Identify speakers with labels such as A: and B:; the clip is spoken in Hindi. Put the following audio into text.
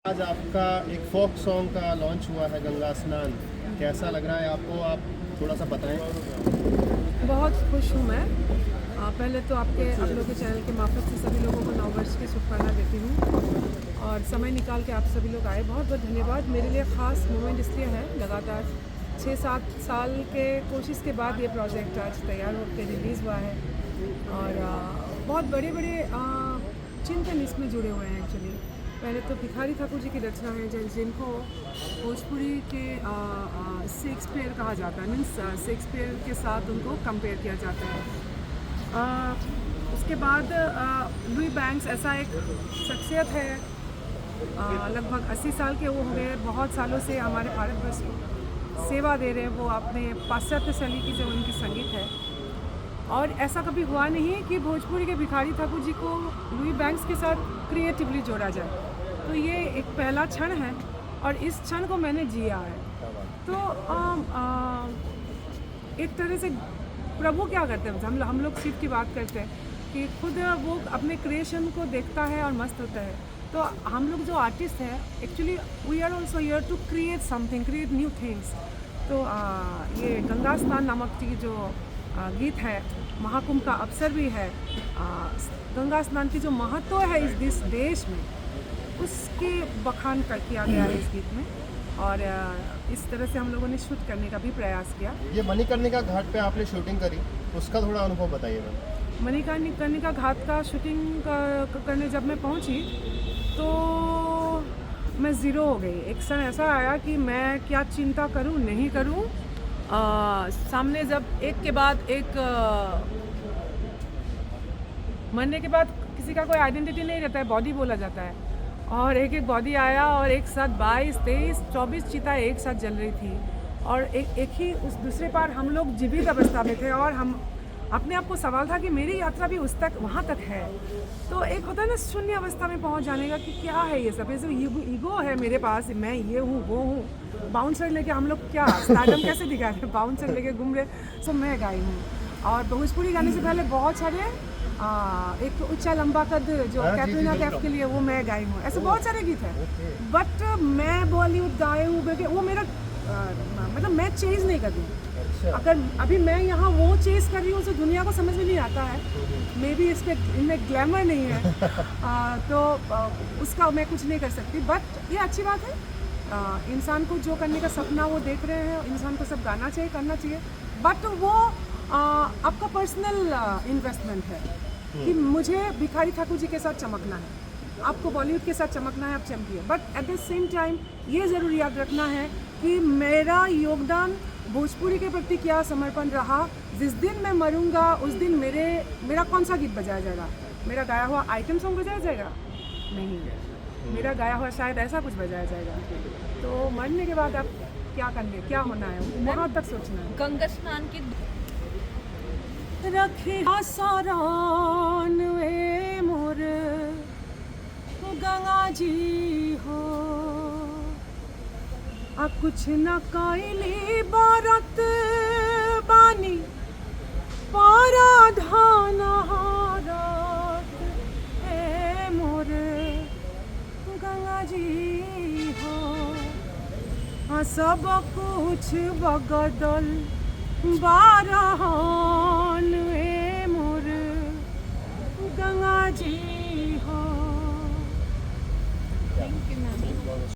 A: आज आपका एक फोक सॉन्ग का लॉन्च हुआ है गंगा स्नान, कैसा लग रहा है आपको? आप थोड़ा सा बताएं।
B: बहुत खुश हूँ मैं। पहले तो आप लोगों के चैनल के मार्फत से सभी लोगों को नववर्ष की शुभकामना देती हूँ और समय निकाल के आप सभी लोग आए, बहुत बहुत धन्यवाद। मेरे लिए ख़ास मोमेंट इसलिए है, लगातार 6-7 साल के कोशिश के बाद ये प्रोजेक्ट आज तैयार होकर रिलीज़ हुआ है और बहुत बड़े बड़े चिंतन इसमें जुड़े हुए हैं। एक्चुअली पहले तो भिखारी ठाकुर जी की रचना है जिनको भोजपुरी के शेक्सपियर कहा जाता है, मीन्स शेक्सपियर के साथ उनको कंपेयर किया जाता है। उसके बाद लुई बैंक्स ऐसा एक शख्सियत है, लगभग 80 साल के वो हो गए, बहुत सालों से हमारे भारतवर्ष को सेवा दे रहे हैं। वो अपने पाश्चात्य शैली की जो उनकी संगीत है, और ऐसा कभी हुआ नहीं कि भोजपुरी के भिखारी ठाकुर जी को लुई बैंक्स के साथ क्रिएटिवली जोड़ा जाए। तो ये एक पहला क्षण है और इस क्षण को मैंने जिया है। तो एक तरह से प्रभु क्या करते हैं, हम लोग शिव की बात करते हैं कि खुद वो अपने क्रिएशन को देखता है और मस्त होता है। तो हम लोग जो आर्टिस्ट हैं, actually we are also here to create something, create new things. तो ये गंगा स्नान नामक की जो गीत है, महाकुंभ का अवसर भी है, गंगा स्नान की जो महत्व है इस देश में, उसके बखान किया गया है इस गीत में। और इस तरह से हम लोगों ने शूट करने का भी प्रयास किया।
A: ये मणिकर्णिका घाट पे आपने शूटिंग करी, उसका थोड़ा अनुभव बताइए मैम।
B: मणिकर्णिका घाट का शूटिंग करने जब मैं पहुंची तो मैं ज़ीरो हो गई। एक क्षण ऐसा आया कि मैं क्या चिंता करूं नहीं करूं। सामने जब एक के बाद एक मरने के बाद किसी का कोई आइडेंटिटी नहीं रहता है, बॉडी बोला जाता है, और एक एक बॉडी आया और एक साथ 22, 23, 24 चिता एक साथ जल रही थी और एक ही उस दूसरे पार हम लोग जीवित अवस्था में थे और हम अपने आप को सवाल था कि मेरी यात्रा भी उस तक वहाँ तक है। तो एक होता है ना शून्य अवस्था में पहुँच जाने का कि क्या है ये सब, ऐसे ईगो है मेरे पास, मैं ये हूँ वो हूँ। बाउंसर लेके हम लोग क्या स्टार्टअप कैसे दिखा रहे हैं, बाउंसर लेके घूम रहे। सो मैं गाई हूँ और भोजपुरी गाने से पहले बहुत सारे एक तो ऊंचा लंबा कद जो कैटरीना कैफ के लिए वो मैं गाई हूँ, ऐसे बहुत सारे गीत हैं। बट मैं बॉलीवुड गाई हूँ क्योंकि वो मेरा मतलब मैं चेज़ नहीं करती हूँ। अगर अभी मैं यहाँ वो चेज़ कर रही हूँ तो दुनिया को समझ में नहीं आता है, मे बी इनमें ग्लैमर नहीं है। तो उसका मैं कुछ नहीं कर सकती। बट ये अच्छी बात है, इंसान को जो करने का सपना वो देख रहे हैं, इंसान को सब गाना चाहिए, करना चाहिए। बट वो आपका पर्सनल इन्वेस्टमेंट है कि मुझे भिखारी ठाकुर जी के साथ चमकना है, आपको बॉलीवुड के साथ चमकना है, आप चमकिए। But at the same time ये ज़रूर याद रखना है कि मेरा योगदान भोजपुरी के प्रति क्या समर्पण रहा। जिस दिन मैं मरूंगा उस दिन मेरा कौन सा गीत बजाया जाएगा? मेरा गाया हुआ आइटम सॉन्ग बजाया जाएगा? नहीं, मेरा गाया हुआ शायद ऐसा कुछ बजाया जाएगा। तो मरने के बाद आप क्या करने, क्या होना है, वहाँ तक सोचना है।
C: गंगा स्नान की
B: रखे सारान वे मोर गंगा जी हो, आ कुछ न कैली बारत बानी पाराधान हारत ए मोर गंगा जी हो, आ सब कुछ बगदल बारहान ए मोर गंगा जी।